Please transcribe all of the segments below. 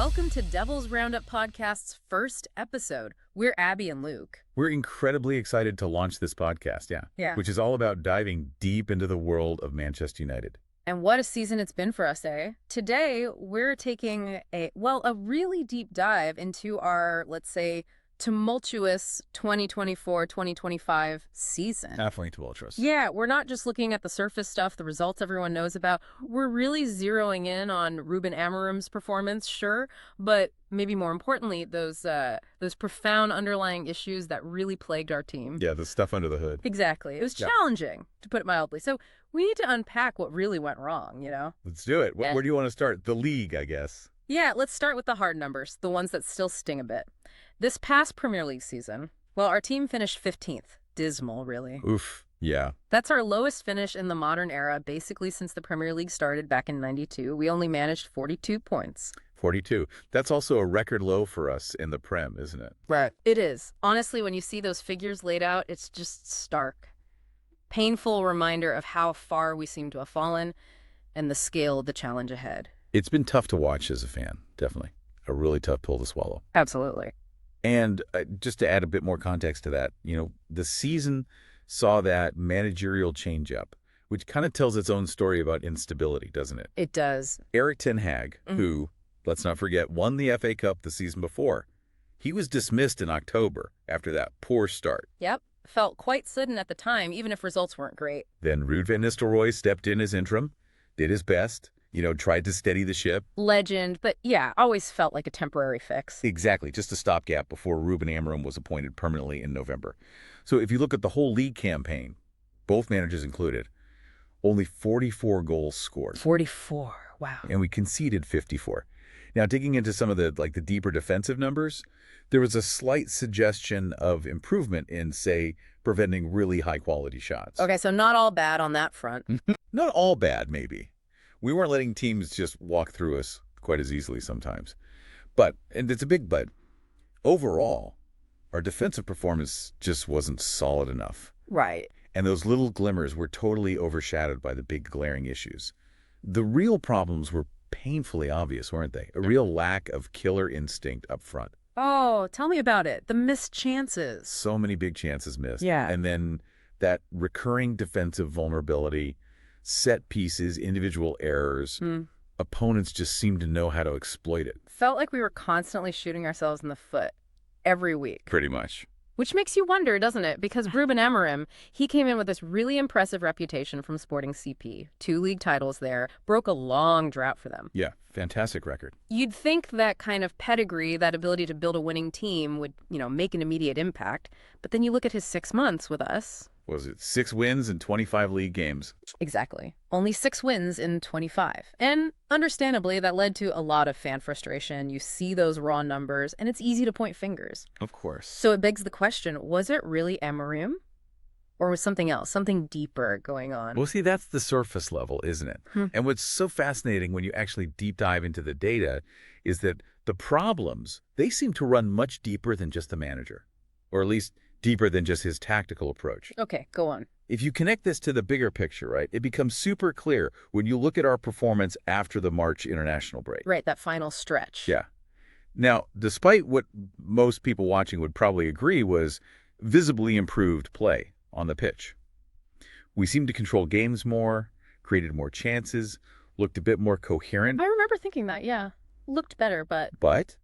Welcome to Devil's Roundup Podcast's first episode. We're Abbie and Luke. We're incredibly excited to launch this podcast, which is all about diving deep into the world of Manchester United. And what a season it's been for us, eh? Today, we're taking a really deep dive into our, let's say, tumultuous 2024-2025 season. Definitely tumultuous. Yeah, we're not just looking at the surface stuff, the results everyone knows about. We're really zeroing in on Ruben Amorim's performance, sure, but maybe more importantly, those profound underlying issues that really plagued our team. Yeah, the stuff under the hood. Exactly. It was challenging, to put it mildly. So we need to unpack what really went wrong, you know? Let's do it. Where do you want to start? The league, I guess. Yeah, let's start with the hard numbers, the ones that still sting a bit. This past Premier League season, our team finished 15th. Dismal, really. Oof, yeah. That's our lowest finish in the modern era, basically since the Premier League started back in '92. We only managed 42 points. 42. That's also a record low for us in the Prem, isn't it? Right. It is. Honestly, when you see those figures laid out, it's just stark. Painful reminder of how far we seem to have fallen and the scale of the challenge ahead. It's been tough to watch as a fan, definitely. A really tough pill to swallow. Absolutely. And just to add a bit more context to that, the season saw that managerial change-up, which kind of tells its own story about instability, doesn't it? It does. Erik ten Hag, who, let's not forget, won the FA Cup the season before, he was dismissed in October after that poor start. Yep. Felt quite sudden at the time, even if results weren't great. Then Ruud van Nistelrooy stepped in as interim, did his best, tried to steady the ship. Legend, but yeah, always felt like a temporary fix. Exactly, just a stopgap before Ruben Amorim was appointed permanently in November. So if you look at the whole league campaign, both managers included, only 44 goals scored. 44, wow. And we conceded 54. Now, digging into some of the deeper defensive numbers, there was a slight suggestion of improvement in, say, preventing really high-quality shots. Okay, so not all bad on that front. Not all bad, maybe. We weren't letting teams just walk through us quite as easily sometimes. But, and it's a big but, overall, our defensive performance just wasn't solid enough. Right. And those little glimmers were totally overshadowed by the big glaring issues. The real problems were painfully obvious, weren't they? A real lack of killer instinct up front. Oh, tell me about it. The missed chances. So many big chances missed. Yeah. And then that recurring defensive vulnerability, set pieces, individual errors, opponents just seemed to know how to exploit it. Felt like we were constantly shooting ourselves in the foot every week. Pretty much. Which makes you wonder, doesn't it? Because Ruben Amorim, he came in with this really impressive reputation from Sporting CP. 2 league titles there, broke a long drought for them. Yeah, fantastic record. You'd think that kind of pedigree, that ability to build a winning team would, make an immediate impact. But then you look at his 6 months with us. Was it 6 wins in 25 league games? Exactly. Only 6 wins in 25. And understandably, that led to a lot of fan frustration. You see those raw numbers, and it's easy to point fingers. Of course. So it begs the question, was it really Amorim? Or was something else, something deeper going on? Well, see, that's the surface level, isn't it? And what's so fascinating when you actually deep dive into the data is that the problems, they seem to run much deeper than just the manager, or at least deeper than just his tactical approach. Okay, go on. If you connect this to the bigger picture, right, it becomes super clear when you look at our performance after the March international break. Right, that final stretch. Yeah. Now, despite what most people watching would probably agree was visibly improved play on the pitch, we seemed to control games more, created more chances, looked a bit more coherent. I remember thinking that, yeah. Looked better, but... But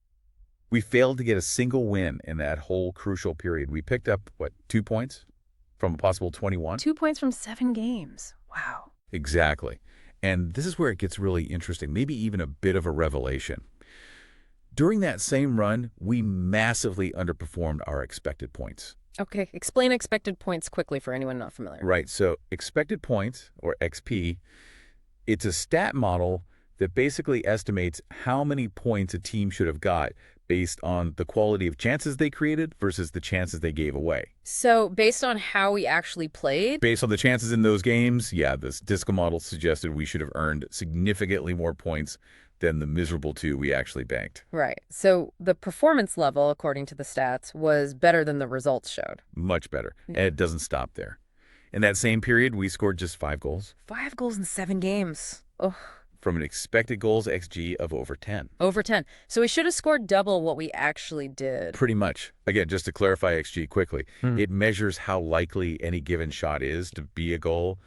we failed to get a single win in that whole crucial period. We picked up, 2 points from a possible 21? 2 points from 7 games. Wow. Exactly. And this is where it gets really interesting, maybe even a bit of a revelation. During that same run, we massively underperformed our expected points. Okay, explain expected points quickly for anyone not familiar. Right, so expected points, or XP, it's a stat model that basically estimates how many points a team should have got based on the quality of chances they created versus the chances they gave away. So based on how we actually played? Based on the chances in those games, yeah, this DISCO model suggested we should have earned significantly more points than the miserable 2 we actually banked. Right. So the performance level, according to the stats, was better than the results showed. Much better. And it doesn't stop there. In that same period, we scored just 5 goals. 5 goals in 7 games. Oh. from an expected goals XG of over 10. Over 10. So we should have scored double what we actually did. Pretty much. Again, just to clarify XG quickly, it measures how likely any given shot is to be a goal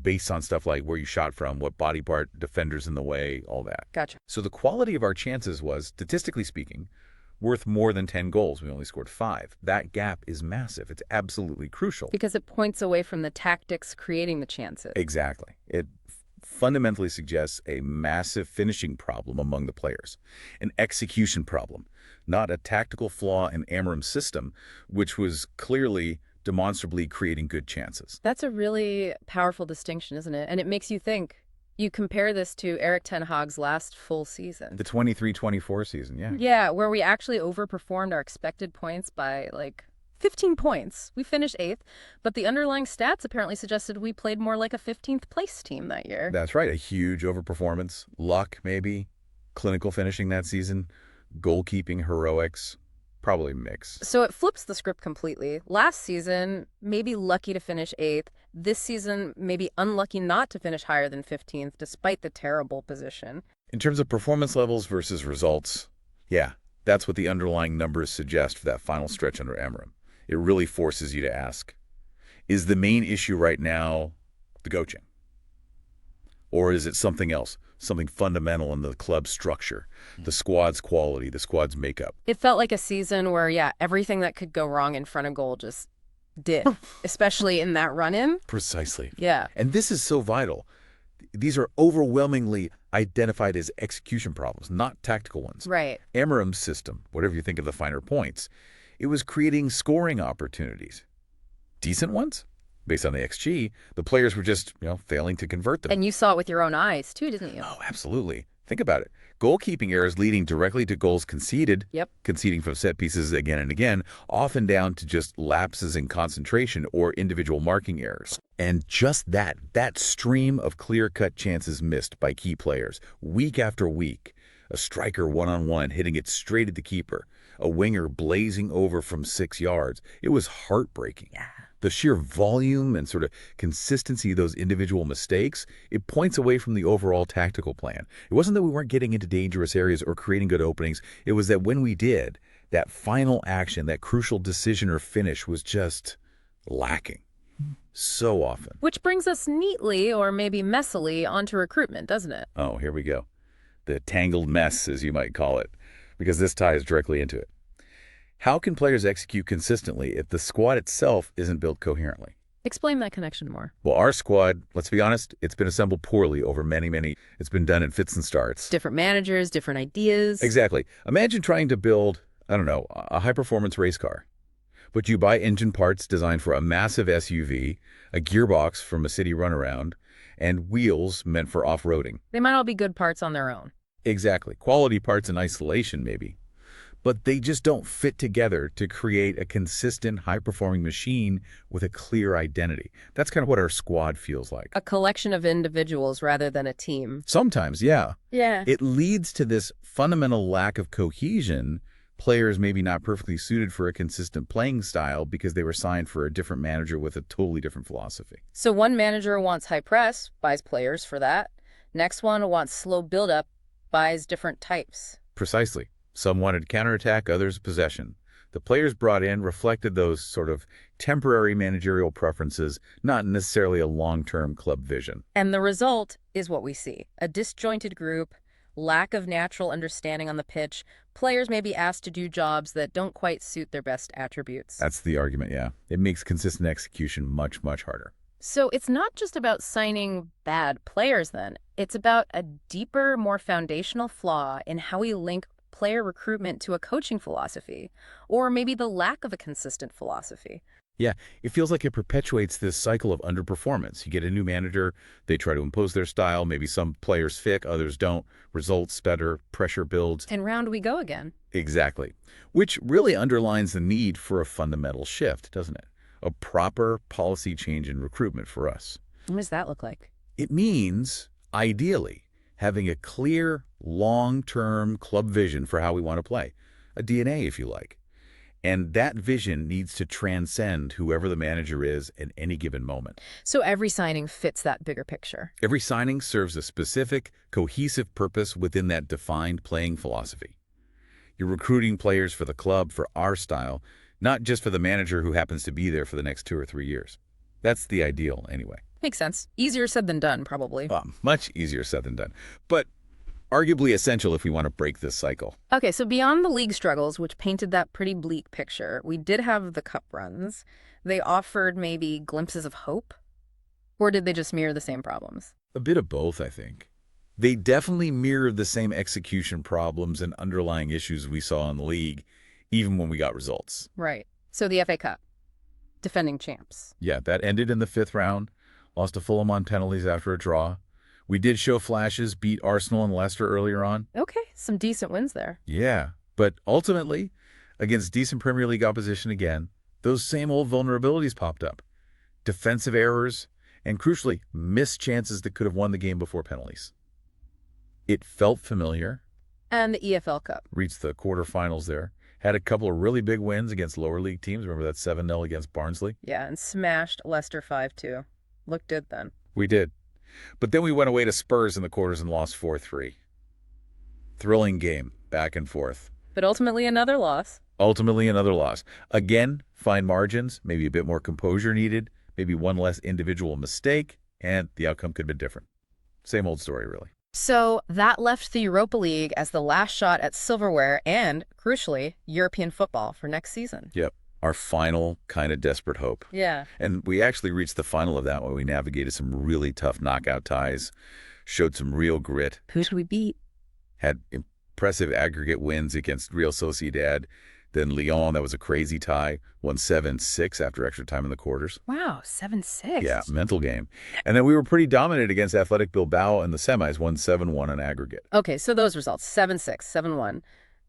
based on stuff like where you shot from, what body part, defenders in the way, all that. Gotcha. So the quality of our chances was, statistically speaking, worth more than 10 goals. We only scored 5. That gap is massive. It's absolutely crucial. Because it points away from the tactics creating the chances. Exactly. It fundamentally suggests a massive finishing problem among the players, an execution problem, not a tactical flaw in Amorim's system, which was clearly demonstrably creating good chances. That's a really powerful distinction, isn't it? And it makes you think. You compare this to Erik ten Hag's last full season. The 23-24 season, yeah. Yeah, where we actually overperformed our expected points by, 15 points. We finished 8th, but the underlying stats apparently suggested we played more like a 15th place team that year. That's right, a huge overperformance. Luck, maybe. Clinical finishing that season. Goalkeeping heroics. Probably mix. So it flips the script completely. Last season, maybe lucky to finish 8th. This season, maybe unlucky not to finish higher than 15th, despite the terrible position. In terms of performance levels versus results, yeah, that's what the underlying numbers suggest for that final stretch under Amorim. It really forces you to ask, is the main issue right now the coaching? Or is it something else, something fundamental in the club's structure, the squad's quality, the squad's makeup? It felt like a season where, everything that could go wrong in front of goal just did, especially in that run-in. Precisely. Yeah. And this is so vital. These are overwhelmingly identified as execution problems, not tactical ones. Right. Amorim's system, whatever you think of the finer points, it was creating scoring opportunities. Decent ones? Based on the XG, the players were just, failing to convert them. And you saw it with your own eyes, too, didn't you? Oh, absolutely. Think about it. Goalkeeping errors leading directly to goals conceded, Yep. conceding from set pieces again and again, often down to just lapses in concentration or individual marking errors. And just that stream of clear-cut chances missed by key players, week after week, a striker one-on-one hitting it straight at the keeper, a winger blazing over from 6 yards. It was heartbreaking. Yeah. The sheer volume and sort of consistency of those individual mistakes, it points away from the overall tactical plan. It wasn't that we weren't getting into dangerous areas or creating good openings. It was that when we did, that final action, that crucial decision or finish was just lacking. So often. Which brings us neatly, or maybe messily, onto recruitment, doesn't it? Oh, here we go. The tangled mess, as you might call it, because this ties directly into it. How can players execute consistently if the squad itself isn't built coherently? Explain that connection more. Well, our squad, let's be honest, it's been assembled poorly over many, it's been done in fits and starts. Different managers, different ideas. Exactly. Imagine trying to build, a high-performance race car. But you buy engine parts designed for a massive SUV, a gearbox from a city runaround, and wheels meant for off-roading. They might all be good parts on their own. Exactly. Quality parts in isolation, maybe. But they just don't fit together to create a consistent, high-performing machine with a clear identity. That's kind of what our squad feels like. A collection of individuals rather than a team. Sometimes, yeah. Yeah. It leads to this fundamental lack of cohesion. Players maybe not perfectly suited for a consistent playing style because they were signed for a different manager with a totally different philosophy. So one manager wants high press, buys players for that. Next one wants slow build-up, buys different types. Precisely. Some wanted counterattack, others possession. The players brought in reflected those sort of temporary managerial preferences, not necessarily a long-term club vision. And the result is what we see. A disjointed group, lack of natural understanding on the pitch. Players may be asked to do jobs that don't quite suit their best attributes. That's the argument, yeah. It makes consistent execution much, much harder. So it's not just about signing bad players then. It's about a deeper, more foundational flaw in how we link player recruitment to a coaching philosophy, or maybe the lack of a consistent philosophy. Yeah, it feels like it perpetuates this cycle of underperformance. You get a new manager, they try to impose their style, maybe some players fit, others don't, results better, pressure builds. And round we go again. Exactly, which really underlines the need for a fundamental shift, doesn't it? A proper policy change in recruitment for us. What does that look like? It means, ideally, having a clear, long-term club vision for how we want to play. A DNA, if you like. And that vision needs to transcend whoever the manager is at any given moment. So every signing fits that bigger picture. Every signing serves a specific, cohesive purpose within that defined playing philosophy. You're recruiting players for the club, for our style, not just for the manager who happens to be there for the next 2 or 3 years. That's the ideal, anyway. Makes sense. Easier said than done, probably. Well, much easier said than done, but arguably essential if we want to break this cycle. Okay, so beyond the league struggles, which painted that pretty bleak picture, we did have the cup runs. They offered maybe glimpses of hope? Or did they just mirror the same problems? A bit of both, I think. They definitely mirrored the same execution problems and underlying issues we saw in the league, even when we got results. Right. So the FA Cup. Defending champs. Yeah, that ended in the 5th round. Lost to Fulham on penalties after a draw. We did show flashes, beat Arsenal and Leicester earlier on. Okay, some decent wins there. Yeah, but ultimately, against decent Premier League opposition again, those same old vulnerabilities popped up. Defensive errors, and crucially, missed chances that could have won the game before penalties. It felt familiar. And the EFL Cup. Reached the quarterfinals there. Had a couple of really big wins against lower league teams. Remember that 7-0 against Barnsley? Yeah, and smashed Leicester 5-2. Looked good then. We did. But then we went away to Spurs in the quarters and lost 4-3. Thrilling game, back and forth. But ultimately another loss. Ultimately another loss. Again, fine margins, maybe a bit more composure needed, maybe one less individual mistake, and the outcome could have been different. Same old story, really. So that left the Europa League as the last shot at silverware and, crucially, European football for next season. Yep. Our final kind of desperate hope. Yeah. And we actually reached the final of that when we navigated some really tough knockout ties, showed some real grit. Who should we beat? Had impressive aggregate wins against Real Sociedad. Then Lyon, that was a crazy tie, won 7-6 after extra time in the quarters. Wow, 7-6. Yeah, mental game. And then we were pretty dominant against Athletic Bilbao in the semis, won 7-1 in aggregate. Okay, so those results, 7-6, 7-1,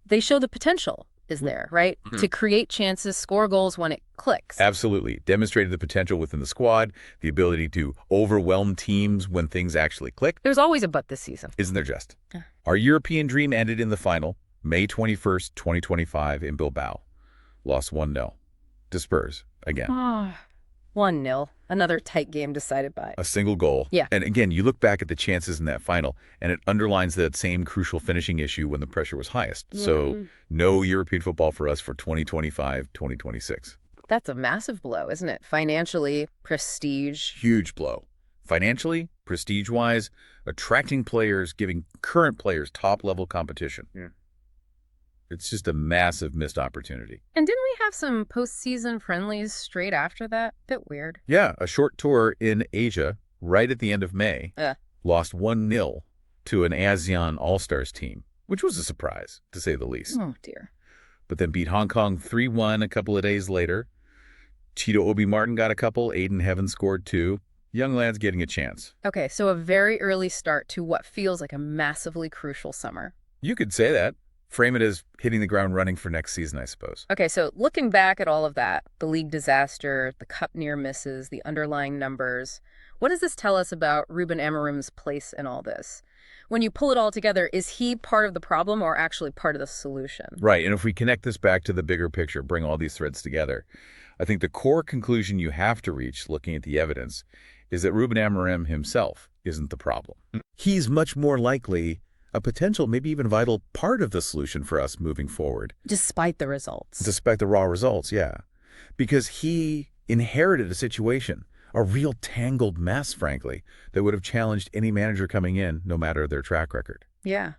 they show the potential is there, right? To create chances, score goals when it clicks. Absolutely. Demonstrated the potential within the squad, the ability to overwhelm teams when things actually click. There's always a but this season. Isn't there just? Yeah. Our European dream ended in the final, May 21st, 2025 in Bilbao. Lost 1-0 to Spurs again. 1-0. Another tight game decided by A single goal. Yeah. And again, you look back at the chances in that final, and it underlines that same crucial finishing issue when the pressure was highest. So no European football for us for 2025, 2026. That's a massive blow, isn't it? Financially, prestige. Huge blow. Financially, prestige-wise, attracting players, giving current players top-level competition. Yeah. It's just a massive missed opportunity. And didn't we have some postseason friendlies straight after that? Bit weird. Yeah, a short tour in Asia right at the end of May. Lost 1-0 to an ASEAN All-Stars team, which was a surprise, to say the least. Oh, dear. But then beat Hong Kong 3-1 a couple of days later. Cheeto Obi Martin got a couple. Aiden Heaven scored 2. Young lads getting a chance. Okay, so a very early start to what feels like a massively crucial summer. You could say that. Frame it as hitting the ground running for next season, I suppose. Okay, so looking back at all of that, the league disaster, the cup near misses, the underlying numbers, what does this tell us about Ruben Amorim's place in all this? When you pull it all together, is he part of the problem or actually part of the solution? Right, and if we connect this back to the bigger picture, bring all these threads together, I think the core conclusion you have to reach, looking at the evidence, is that Ruben Amorim himself isn't the problem. He's much more likely a potential, maybe even vital part of the solution for us moving forward. Despite the results. Despite the raw results, yeah. Because he inherited a situation, a real tangled mess, frankly, that would have challenged any manager coming in, no matter their track record. Yeah.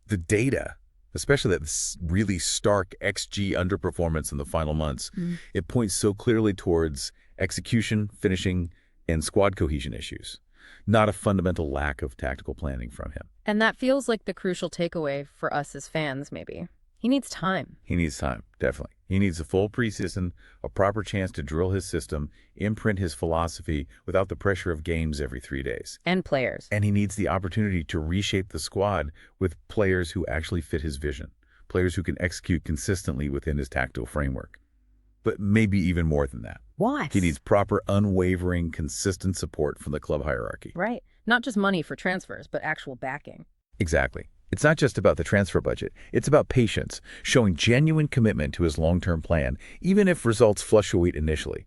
The data, especially that really stark XG underperformance in the final months, it points so clearly towards execution, finishing, and squad cohesion issues, not a fundamental lack of tactical planning from him. And that feels like the crucial takeaway for us as fans, maybe. He needs time. He needs time, definitely. He needs a full preseason, a proper chance to drill his system, imprint his philosophy without the pressure of games every 3 days. And players. And he needs the opportunity to reshape the squad with players who actually fit his vision, players who can execute consistently within his tactical framework. But maybe even more than that. What? He needs proper, unwavering, consistent support from the club hierarchy. Right. Not just money for transfers, but actual backing. Exactly. It's not just about the transfer budget. It's about patience, showing genuine commitment to his long-term plan, even if results fluctuate initially.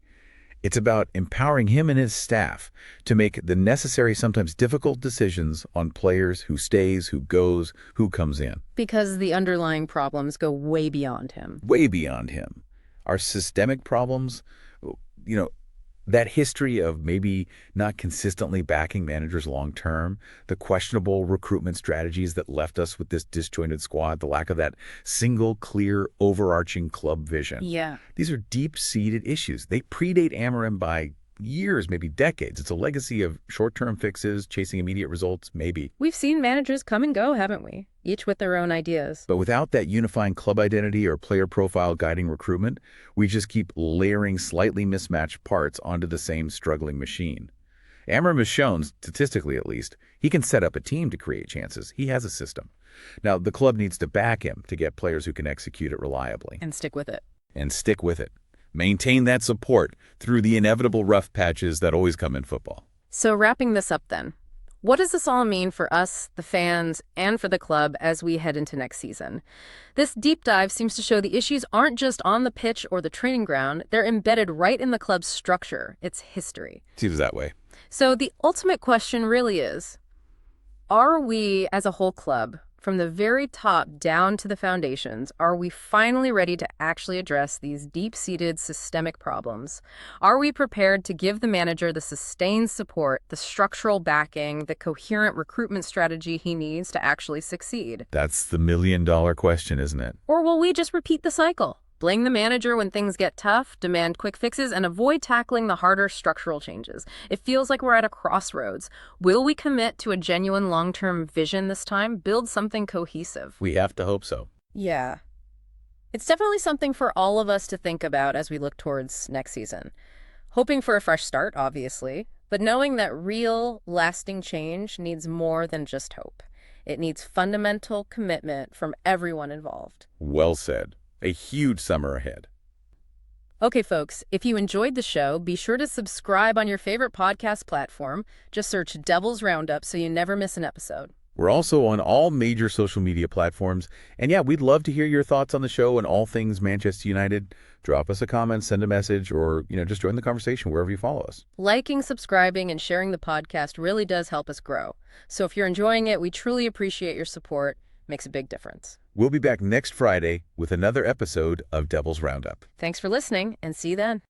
It's about empowering him and his staff to make the necessary, sometimes difficult decisions on players, who stays, who goes, who comes in. Because the underlying problems go way beyond him. Way beyond him. Our systemic problems, you know, that history of maybe not consistently backing managers long term, the questionable recruitment strategies that left us with this disjointed squad, the lack of that single, clear, overarching club vision. Yeah. These are deep-seated issues. They predate Amorim by years, maybe decades. It's a legacy of short-term fixes, chasing immediate results, maybe. We've seen managers come and go, haven't we? Each with their own ideas. But without that unifying club identity or player profile guiding recruitment, we just keep layering slightly mismatched parts onto the same struggling machine. Amorim has shown, statistically at least, he can set up a team to create chances. He has a system. Now, the club needs to back him to get players who can execute it reliably. And stick with it. And stick with it. Maintain that support through the inevitable rough patches that always come in football. So wrapping this up then, what does this all mean for us, the fans, and for the club as we head into next season? This deep dive seems to show the issues aren't just on the pitch or the training ground, they're embedded right in the club's structure, its history. Seems that way. So the ultimate question really is, are we as a whole club, from the very top down to the foundations, are we finally ready to actually address these deep-seated systemic problems? Are we prepared to give the manager the sustained support, the structural backing, the coherent recruitment strategy he needs to actually succeed? That's the million-dollar question, isn't it? Or will we just repeat the cycle? Blame the manager when things get tough, demand quick fixes, and avoid tackling the harder structural changes. It feels like we're at a crossroads. Will we commit to a genuine long-term vision this time? Build something cohesive? We have to hope so. Yeah. It's definitely something for all of us to think about as we look towards next season. Hoping for a fresh start, obviously, but knowing that real, lasting change needs more than just hope. It needs fundamental commitment from everyone involved. Well said. A huge summer ahead. Okay, folks, if you enjoyed the show, be sure to subscribe on your favorite podcast platform. Just search Devil's Roundup so you never miss an episode. We're also on all major social media platforms. And yeah, we'd love to hear your thoughts on the show and all things Manchester United. Drop us a comment, send a message, or, just join the conversation wherever you follow us. Liking, subscribing, and sharing the podcast really does help us grow. So if you're enjoying it, we truly appreciate your support. Makes a big difference. We'll be back next Friday with another episode of Devil's Roundup. Thanks for listening, and see you then.